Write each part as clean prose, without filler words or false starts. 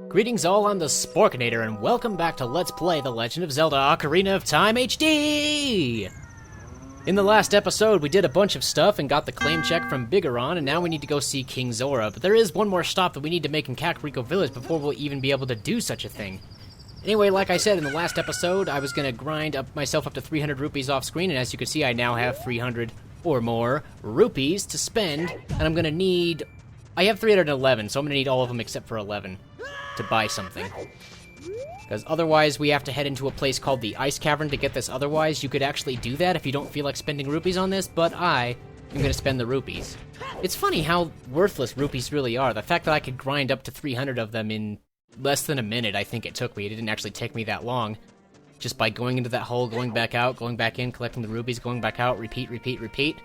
Greetings all on the Sporkinator, and welcome back to Let's Play The Legend of Zelda Ocarina of Time HD! In the last episode, we did a bunch of stuff and got the claim check from Biggoron, and now we need to go see King Zora, but there is one more stop that we need to make in Kakariko Village before we'll even be able to do such a thing. Anyway, like I said in the last episode, I was gonna grind myself up to 300 rupees off screen, and as you can see, I now have 300 or more rupees to spend, and I'm gonna need... I have 311, so I'm gonna need all of them except for 11. To buy something. Because otherwise we have to head into a place called the Ice Cavern to get this. Otherwise you could actually do that if you don't feel like spending rupees on this, but I am going to spend the rupees. It's funny how worthless rupees really are. The fact that I could grind up to 300 of them in less than a minute, I think it took me. It didn't actually take me that long. Just by going into that hole, going back out, going back in, collecting the rupees, going back out, repeat, repeat, repeat.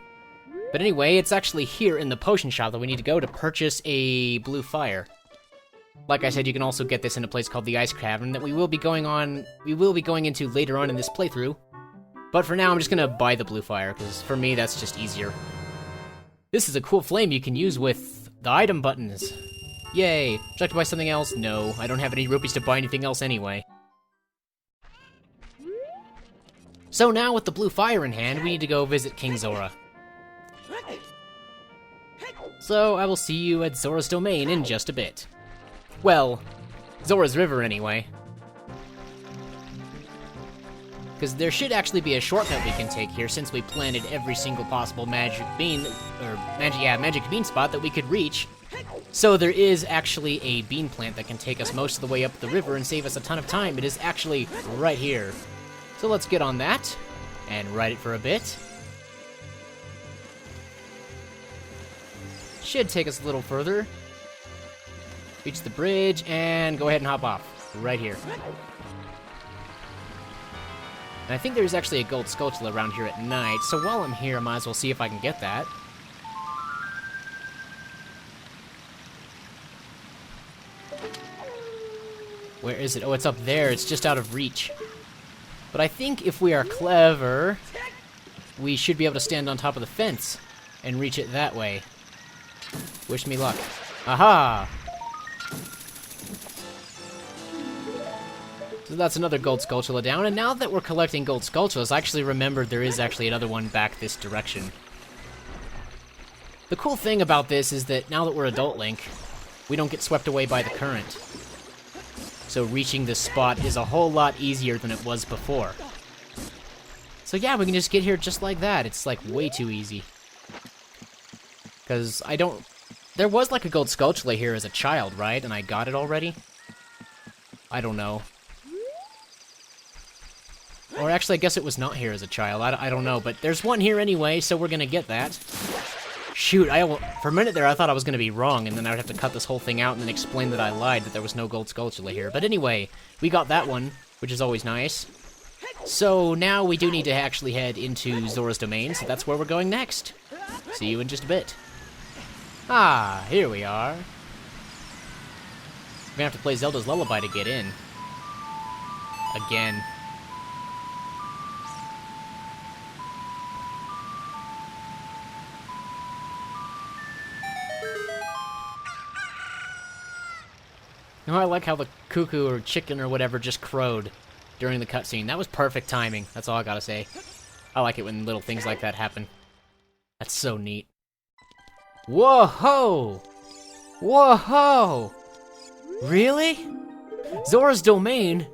But anyway, it's actually here in the potion shop that we need to go to purchase a blue fire. Like I said, you can also get this in a place called the Ice Cavern that we will be going into later on in this playthrough. But for now, I'm just gonna buy the blue fire, because for me, that's just easier. This is a cool flame you can use with the item buttons. Yay! Would you like to buy something else? No, I don't have any rupees to buy anything else anyway. So now, with the blue fire in hand, we need to go visit King Zora. So, I will see you at Zora's Domain in just a bit. Well, Zora's River, anyway. Because there should actually be a shortcut we can take here, since we planted every single possible magic bean spot that we could reach. So there is actually a bean plant that can take us most of the way up the river and save us a ton of time. It is actually right here. So let's get on that, and ride it for a bit. Should take us a little further. Reach the bridge, and go ahead and hop off. Right here. And I think there's actually a gold Skulltula around here at night, so while I'm here, I might as well see if I can get that. Where is it? Oh, it's up there. It's just out of reach. But I think if we are clever, we should be able to stand on top of the fence and reach it that way. Wish me luck. Aha! So that's another gold Skulltula down, and now that we're collecting gold Skulltulas, I actually remembered there is actually another one back this direction. The cool thing about this is that now that we're Adult Link, we don't get swept away by the current. So reaching this spot is a whole lot easier than it was before. So yeah, we can just get here just like that. It's like way too easy. Because there was like a gold Skulltula here as a child, right? And I got it already? I don't know. Or actually, I guess it was not here as a child. I don't know, but there's one here anyway, so we're gonna get that. Shoot, for a minute there, I thought I was gonna be wrong, and then I would have to cut this whole thing out and then explain that I lied, that there was no gold Skulltula here. But anyway, we got that one, which is always nice. So now we do need to actually head into Zora's Domain, so that's where we're going next. See you in just a bit. Ah, here we are. We're gonna have to play Zelda's Lullaby to get in. Again. Oh, I like how the cuckoo or chicken or whatever just crowed during the cutscene. That was perfect timing. That's all I gotta say. I like it when little things like that happen. That's so neat. Whoa-ho! Whoa-ho! Really? Zora's Domain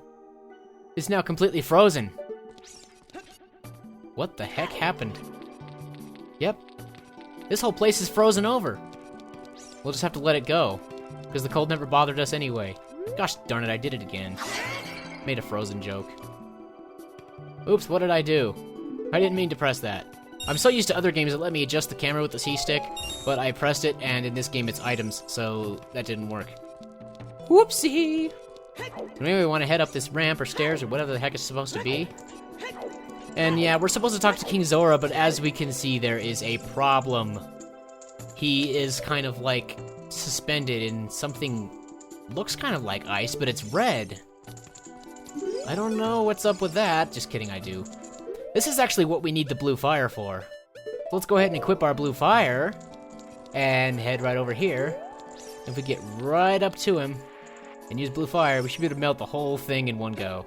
is now completely frozen. What the heck happened? Yep. This whole place is frozen over. We'll just have to let it go. Because the cold never bothered us anyway. Gosh darn it, I did it again. Made a frozen joke. Oops, what did I do? I didn't mean to press that. I'm so used to other games that let me adjust the camera with the C-stick, but I pressed it, and in this game it's items, so that didn't work. Whoopsie! Anyway, we want to head up this ramp or stairs or whatever the heck it's supposed to be. And yeah, we're supposed to talk to King Zora, but as we can see, there is a problem. He is kind of like suspended in something looks kind of like ice, but it's red. I don't know what's up with that. Just kidding, I do. This is actually what we need the blue fire for. So let's go ahead and equip our blue fire and head right over here. If we get right up to him and use blue fire, we should be able to melt the whole thing in one go.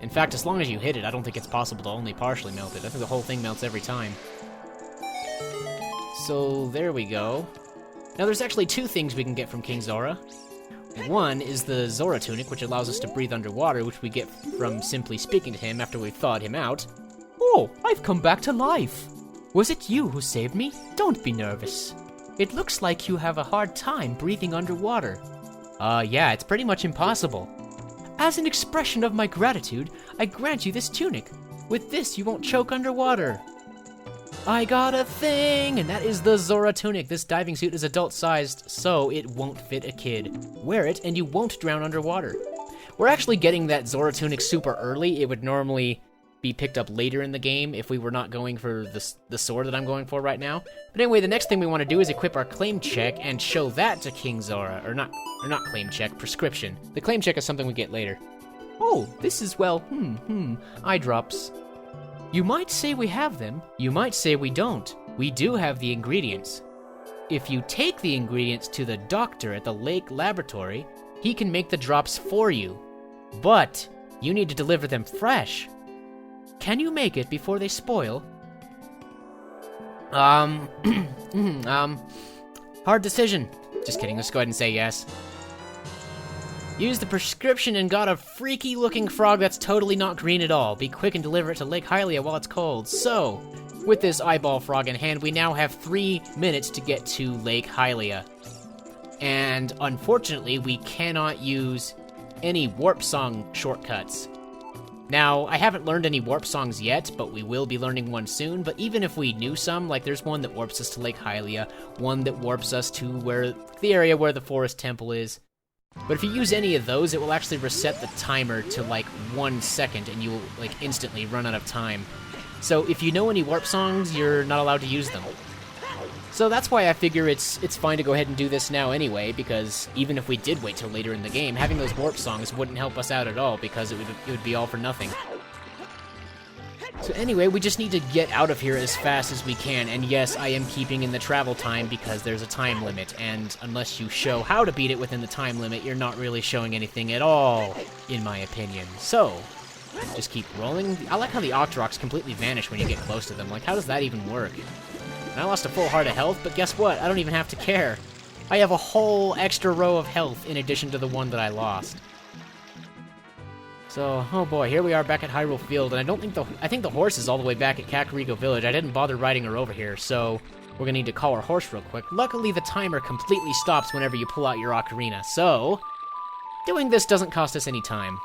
In fact, as long as you hit it, I don't think it's possible to only partially melt it. I think the whole thing melts every time. So there we go. Now there's actually two things we can get from King Zora. One is the Zora tunic, which allows us to breathe underwater, which we get from simply speaking to him after we've thawed him out. Oh, I've come back to life. Was it you who saved me? Don't be nervous. It looks like you have a hard time breathing underwater. Yeah, it's pretty much impossible. As an expression of my gratitude, I grant you this tunic. With this, you won't choke underwater. I got a thing, and that is the Zora tunic. This diving suit is adult-sized, so it won't fit a kid. Wear it, and you won't drown underwater. We're actually getting that Zora tunic super early. It would normally be picked up later in the game if we were not going for the sword that I'm going for right now. But anyway, the next thing we want to do is equip our claim check and show that to King Zora. Or not claim check, prescription. The claim check is something we get later. Oh, this is, well, eye drops. You might say we have them, you might say we don't. We do have the ingredients. If you take the ingredients to the doctor at the lake laboratory, he can make the drops for you. But you need to deliver them fresh. Can you make it before they spoil? Hard decision. Just kidding, let's go ahead and say yes. Use the prescription and got a freaky looking frog that's totally not green at all. Be quick and deliver it to Lake Hylia while it's cold. So, with this eyeball frog in hand, we now have 3 minutes to get to Lake Hylia. And unfortunately, we cannot use any warp song shortcuts. Now, I haven't learned any warp songs yet, but we will be learning one soon. But even if we knew some, like there's one that warps us to Lake Hylia, one that warps us to the area where the forest temple is. But if you use any of those, it will actually reset the timer to like 1 second and you will like instantly run out of time. So if you know any warp songs, you're not allowed to use them. So that's why I figure it's fine to go ahead and do this now anyway, because even if we did wait till later in the game, having those warp songs wouldn't help us out at all because it would be all for nothing. So anyway, we just need to get out of here as fast as we can, and yes, I am keeping in the travel time because there's a time limit, and unless you show how to beat it within the time limit, you're not really showing anything at all, in my opinion. So, just keep rolling. I like how the Octoroks completely vanish when you get close to them. Like, how does that even work? And I lost a full heart of health, but guess what? I don't even have to care. I have a whole extra row of health in addition to the one that I lost. So, oh boy, here we are back at Hyrule Field, and I think the horse is all the way back at Kakariko Village. I didn't bother riding her over here, so we're gonna need to call our horse real quick. Luckily, the timer completely stops whenever you pull out your ocarina, so doing this doesn't cost us any time.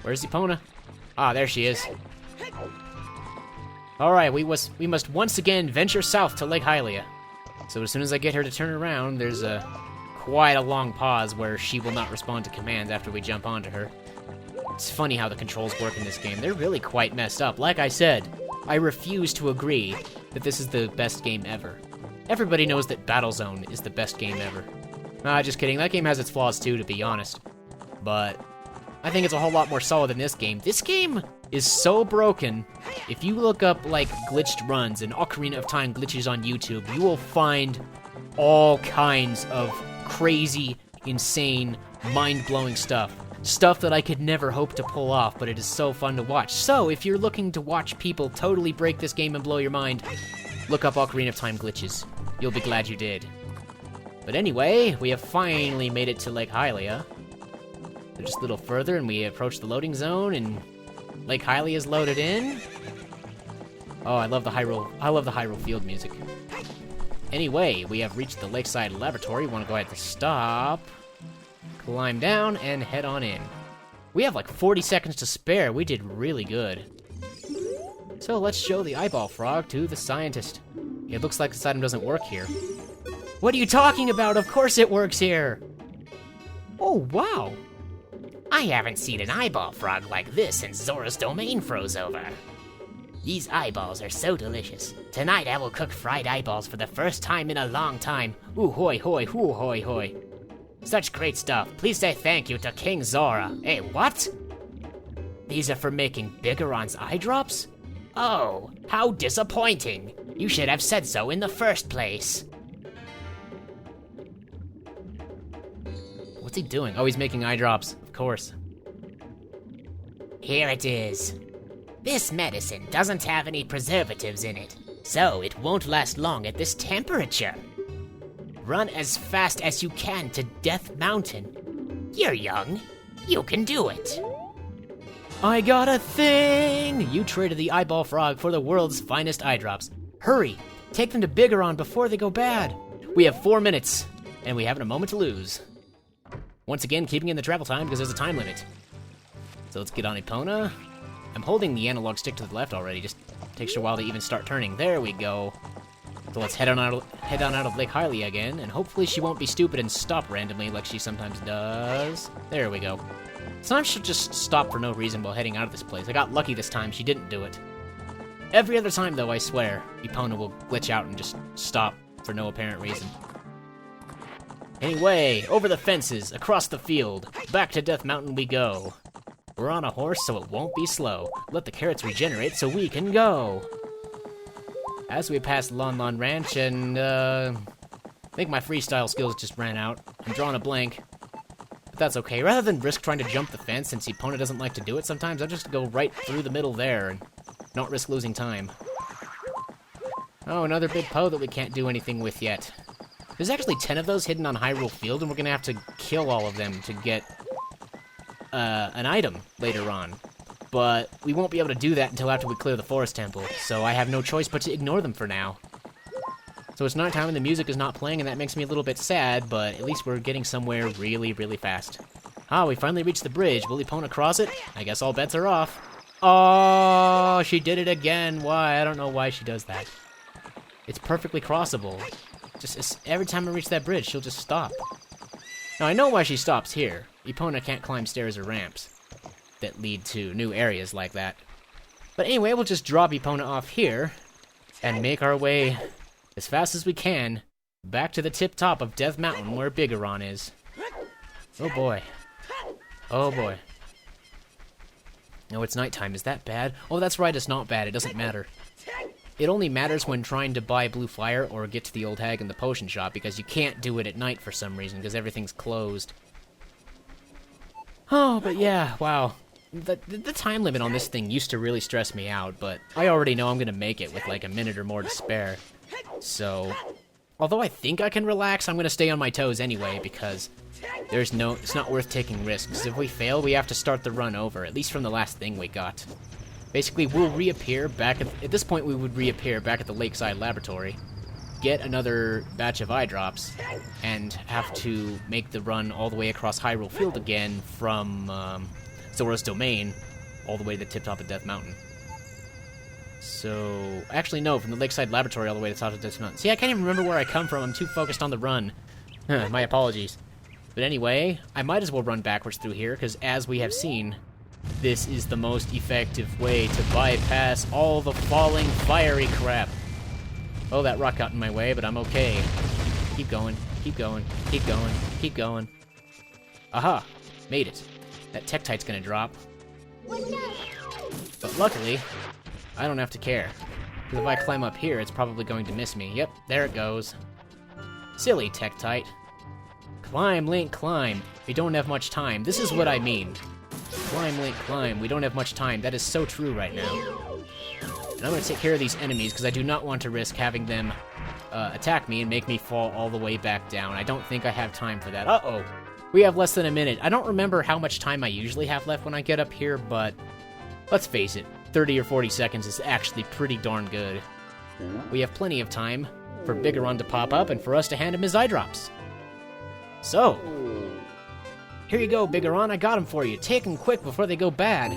Where's Epona? Ah, there she is. Alright, we must once again venture south to Lake Hylia. So as soon as I get her to turn around, there's quite a long pause where she will not respond to commands after we jump onto her. It's funny how the controls work in this game. They're really quite messed up. Like I said, I refuse to agree that this is the best game ever. Everybody knows that Battlezone is the best game ever. Nah, just kidding. That game has its flaws too, to be honest. But I think it's a whole lot more solid than this game. This game is so broken. If you look up, like, glitched runs and Ocarina of Time glitches on YouTube, you will find all kinds of crazy, insane, mind-blowing stuff. Stuff that I could never hope to pull off, but it is so fun to watch. So, if you're looking to watch people totally break this game and blow your mind, look up Ocarina of Time glitches. You'll be glad you did. But anyway, we have finally made it to Lake Hylia. So just a little further and we approach the loading zone and Lake Hylia is loaded in. Oh, I love the Hyrule Field music. Anyway, we have reached the Lakeside Laboratory. We want to go ahead and stop, climb down, and head on in. We have like 40 seconds to spare. We did really good. So let's show the eyeball frog to the scientist. It looks like this item doesn't work here. What are you talking about? Of course it works here. Oh, wow. I haven't seen an eyeball frog like this since Zora's domain froze over. These eyeballs are so delicious. Tonight I will cook fried eyeballs for the first time in a long time. Ooh hoy hoy, hoo hoy hoy. Such great stuff. Please say thank you to King Zora. Hey, what? These are for making Biggoron's eye drops? Oh, how disappointing. You should have said so in the first place. What's he doing? Oh, he's making eye drops, of course. Here it is. This medicine doesn't have any preservatives in it, so it won't last long at this temperature. Run as fast as you can to Death Mountain. You're young. You can do it. I got a thing! You traded the eyeball frog for the world's finest eye drops. Hurry! Take them to Biggoron before they go bad. We have 4 minutes, and we haven't a moment to lose. Once again, keeping in the travel time because there's a time limit. So let's get on Epona. I'm holding the analog stick to the left already, just takes a while to even start turning. There we go. So let's head on out of Lake Hylia again, and hopefully she won't be stupid and stop randomly like she sometimes does. There we go. Sometimes she'll just stop for no reason while heading out of this place. I got lucky this time, she didn't do it. Every other time, though, I swear, Epona will glitch out and just stop for no apparent reason. Anyway, over the fences, across the field, back to Death Mountain we go. We're on a horse, so it won't be slow. Let the carrots regenerate so we can go. As we pass Lon Lon Ranch, and, I think my freestyle skills just ran out. I'm drawing a blank. But that's okay. Rather than risk trying to jump the fence, since Epona doesn't like to do it sometimes, I'll just go right through the middle there and not risk losing time. Oh, another big Poe that we can't do anything with yet. There's actually 10 of those hidden on Hyrule Field, and we're gonna have to kill all of them to get an item later on. But we won't be able to do that until after we clear the Forest Temple, so I have no choice but to ignore them for now. So it's nighttime and the music is not playing, and that makes me a little bit sad, but at least we're getting somewhere really, really fast. Ah, we finally reached the bridge. Will Epona cross it? I guess all bets are off. Oh, she did it again. Why? I don't know why she does that. It's perfectly crossable. Just every time I reach that bridge, she'll just stop. Now, I know why she stops here. Epona can't climb stairs or ramps that lead to new areas like that. But anyway, we'll just drop Epona off here and make our way as fast as we can back to the tip top of Death Mountain where Biggoron is. Oh boy. Oh boy. No, it's nighttime. Is that bad? Oh, that's right, it's not bad. It doesn't matter. It only matters when trying to buy Blue Fire or get to the old hag in the potion shop, because you can't do it at night for some reason, because everything's closed. Oh, but yeah, wow. The time limit on this thing used to really stress me out, but I already know I'm gonna make it with like a minute or more to spare. So, although I think I can relax, I'm gonna stay on my toes anyway, because it's not worth taking risks. If we fail, we have to start the run over, at least from the last thing we got. Basically, we'll reappear back at this point we would reappear back at the Lakeside Laboratory, get another batch of eye drops, and have to make the run all the way across Hyrule Field again from Zora's Domain all the way to the tip top of Death Mountain. So, actually no, from the Lakeside Laboratory all the way to the top of Death Mountain. See, I can't even remember where I come from, I'm too focused on the run. My apologies. But anyway, I might as well run backwards through here, because as we have seen, this is the most effective way to bypass all the falling fiery crap. Oh, that rock got in my way, but I'm okay. Keep going, keep going, keep going, keep going. Aha! Made it. That Tektite's gonna drop. But luckily, I don't have to care. Because if I climb up here, it's probably going to miss me. Yep, there it goes. Silly Tektite. Climb, Link, climb. We don't have much time. This is what I mean. Climb, Link, climb. We don't have much time. That is so true right now. And I'm going to take care of these enemies, because I do not want to risk having them attack me and make me fall all the way back down. I don't think I have time for that. Uh-oh. We have less than a minute. I don't remember how much time I usually have left when I get up here, but let's face it, 30 or 40 seconds is actually pretty darn good. We have plenty of time for Biggoron to pop up and for us to hand him his eye drops. So, here you go, Biggoron. I got them for you. Take them quick before they go bad.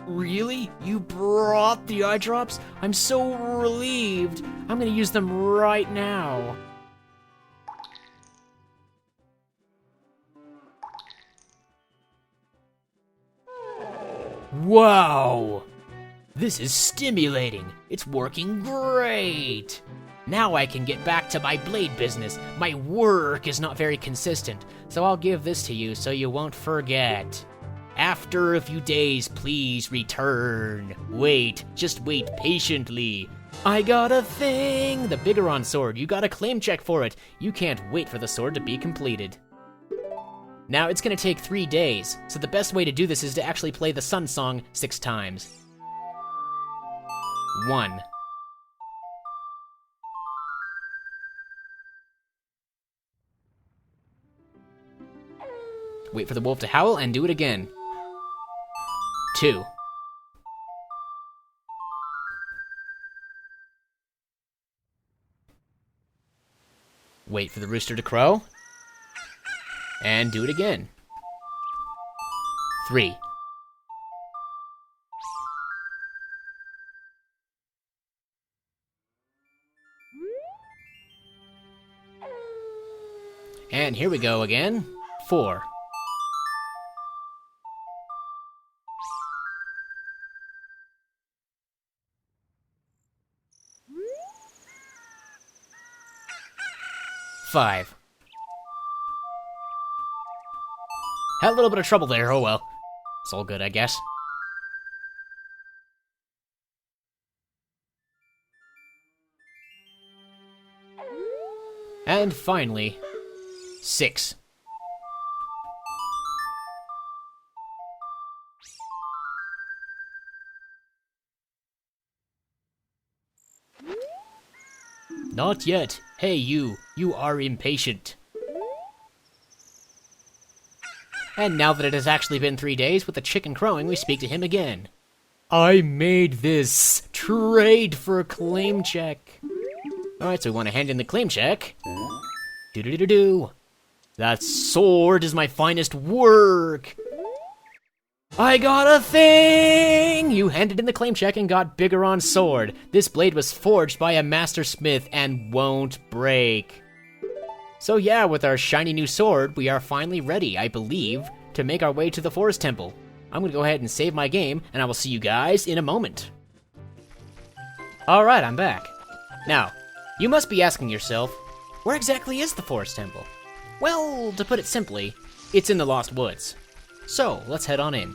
Really? You brought the eye drops? I'm so relieved. I'm gonna use them right now. Wow! This is stimulating. It's working great. Now I can get back to my blade business. My work is not very consistent, so I'll give this to you so you won't forget. After a few days, please return. Wait, just wait patiently. I got a thing! The Biggoron sword. You got a claim check for it. You can't wait for the sword to be completed. Now, it's gonna take 3 days, so the best way to do this is to actually play the Sun Song 6 times. 1. Wait for the wolf to howl and do it again. 2. Wait for the rooster to crow. And do it again. 3. And here we go again. 4. Five. Had a little bit of trouble there, oh well. It's all good, I guess. And finally, 6. Not yet. Hey, you are impatient. And now that it has actually been 3 days, with the chicken crowing, we speak to him again. I made this. Trade for a claim check. Alright, so we want to hand in the claim check. Do-do-do-do-do. That sword is my finest work. I got a thing! You handed in the claim check and got Biggoron's sword. This blade was forged by a master smith and won't break. So yeah, with our shiny new sword, we are finally ready, I believe, to make our way to the forest temple. I'm gonna go ahead and save my game, and I will see you guys in a moment. Alright, I'm back. Now, you must be asking yourself, where exactly is the forest temple? Well, to put it simply, it's in the Lost Woods. So, let's head on in.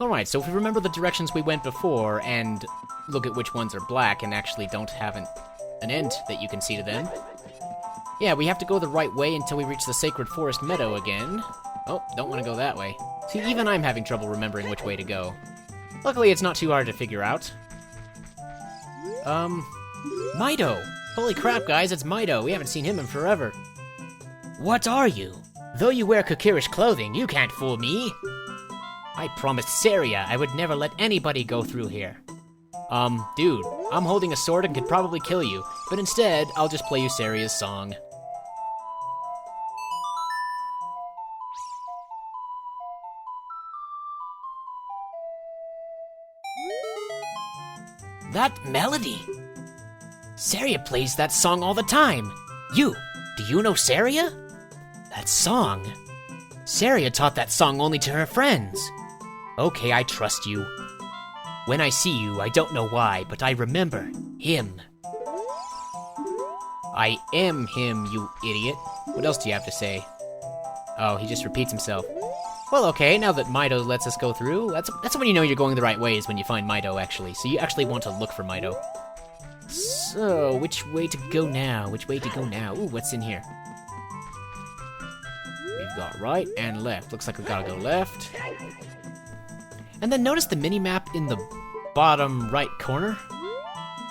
Alright, so if we remember the directions we went before, and look at which ones are black and actually don't have an end that you can see to them. Yeah, we have to go the right way until we reach the Sacred Forest Meadow again. Oh, don't want to go that way. See, even I'm having trouble remembering which way to go. Luckily, it's not too hard to figure out. Mido! Holy crap, guys, it's Mido. We haven't seen him in forever. What are you? Though you wear Kokirish clothing, you can't fool me. I promised Saria I would never let anybody go through here. Dude, I'm holding a sword and could probably kill you, but instead, I'll just play you Saria's song. That melody! Saria plays that song all the time. Do you know Saria? That song. Saria taught that song only to her friends. Okay, I trust you. When I see you, I don't know why, but I remember him. I am him, you idiot. What else do you have to say? Oh, he just repeats himself. Well, okay, now that Mido lets us go through, that's when you know you're going the right way, is when you find Mido, actually. So you actually want to look for Mido. So, which way to go now? Which way to go now? Ooh, what's in here? We've got right and left. Looks like we gotta go left. And then notice the mini-map in the bottom right corner?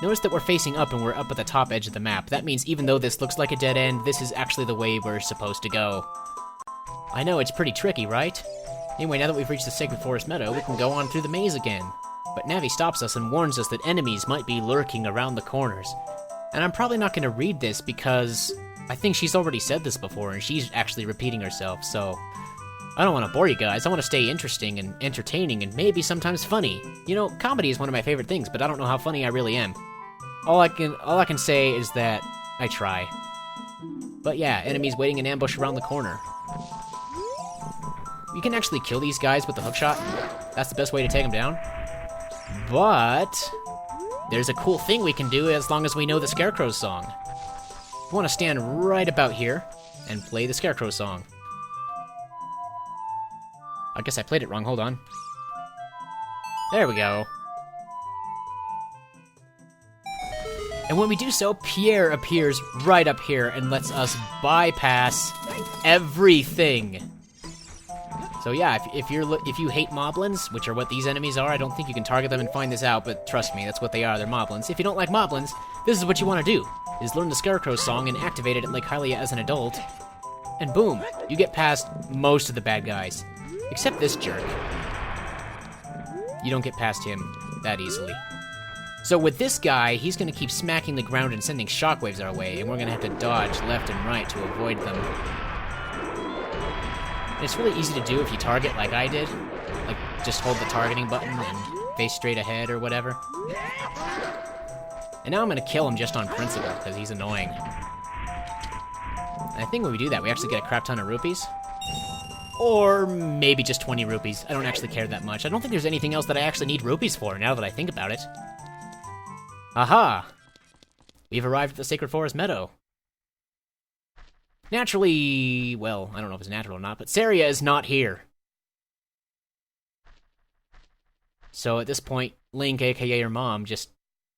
Notice that we're facing up and we're up at the top edge of the map. That means even though this looks like a dead end, this is actually the way we're supposed to go. I know, it's pretty tricky, right? Anyway, now that we've reached the Sacred Forest Meadow, we can go on through the maze again. But Navi stops us and warns us that enemies might be lurking around the corners. And I'm probably not going to read this because I think she's already said this before and she's actually repeating herself, so I don't want to bore you guys. I want to stay interesting and entertaining and maybe sometimes funny. You know, comedy is one of my favorite things, but I don't know how funny I really am. All I can say is that I try. But yeah, enemies waiting in ambush around the corner. You can actually kill these guys with the hookshot. That's the best way to take them down. But there's a cool thing we can do as long as we know the Scarecrow's song. We want to stand right about here, and play the Scarecrow song. I guess I played it wrong, hold on. There we go. And when we do so, Pierre appears right up here and lets us bypass everything. So yeah, if you hate moblins, which are what these enemies are, I don't think you can target them and find this out, but trust me, that's what they are, they're moblins. If you don't like moblins, this is what you want to do, is learn the Scarecrow song and activate it in Lake Hylia as an adult, and boom, you get past most of the bad guys. Except this jerk. You don't get past him that easily. So with this guy, he's going to keep smacking the ground and sending shockwaves our way, and we're going to have to dodge left and right to avoid them. And it's really easy to do if you target like I did. Like, just hold the targeting button and face straight ahead or whatever. And now I'm going to kill him just on principle, because he's annoying. And I think when we do that, we actually get a crap ton of rupees. Or maybe just 20 rupees. I don't actually care that much. I don't think there's anything else that I actually need rupees for, now that I think about it. Aha! We've arrived at the Sacred Forest Meadow. Naturally, well, I don't know if it's natural or not, but Saria is not here. So at this point, Link, aka your mom, just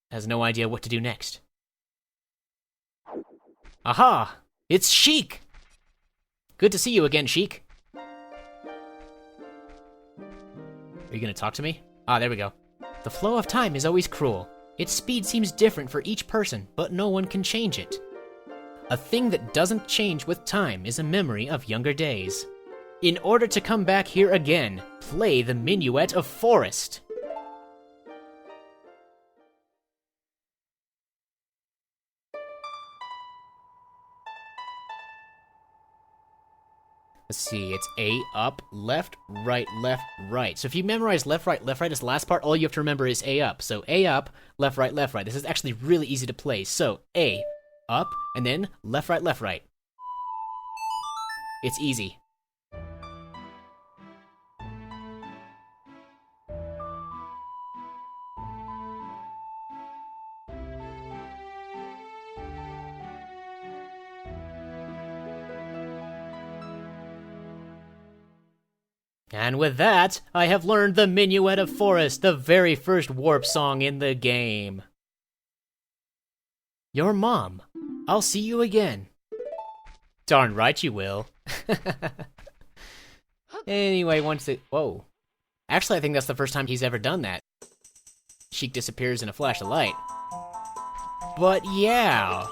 has no idea what to do next. Aha! It's Sheik! Good to see you again, Sheik. Are you gonna talk to me? Ah, there we go. The flow of time is always cruel. Its speed seems different for each person, but no one can change it. A thing that doesn't change with time is a memory of younger days. In order to come back here again, play the Minuet of Forest. Let's see, it's A, up, left, right, left, right. So if you memorize left, right as the last part, all you have to remember is A up. So A up, left, right, left, right. This is actually really easy to play. So A, up, and then left, right, left, right. It's easy. And with that, I have learned the Minuet of Forest, the very first warp song in the game. Your mom. I'll see you again. Darn right you will. Anyway, once it... Whoa. Actually, I think that's the first time he's ever done that. Sheik disappears in a flash of light. But yeah.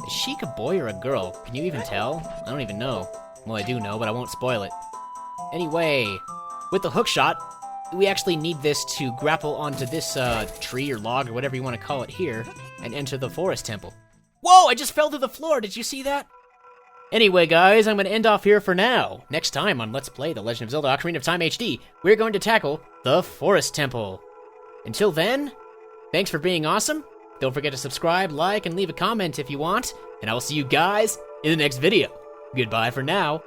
Is Sheik a boy or a girl? Can you even tell? I don't even know. Well, I do know, but I won't spoil it. Anyway, with the hookshot, we actually need this to grapple onto this tree or log or whatever you want to call it here, and enter the forest temple. Whoa, I just fell to the floor, did you see that? Anyway, guys, I'm going to end off here for now. Next time on Let's Play The Legend of Zelda Ocarina of Time HD, we're going to tackle the Forest Temple. Until then, thanks for being awesome. Don't forget to subscribe, like, and leave a comment if you want, and I will see you guys in the next video. Goodbye for now.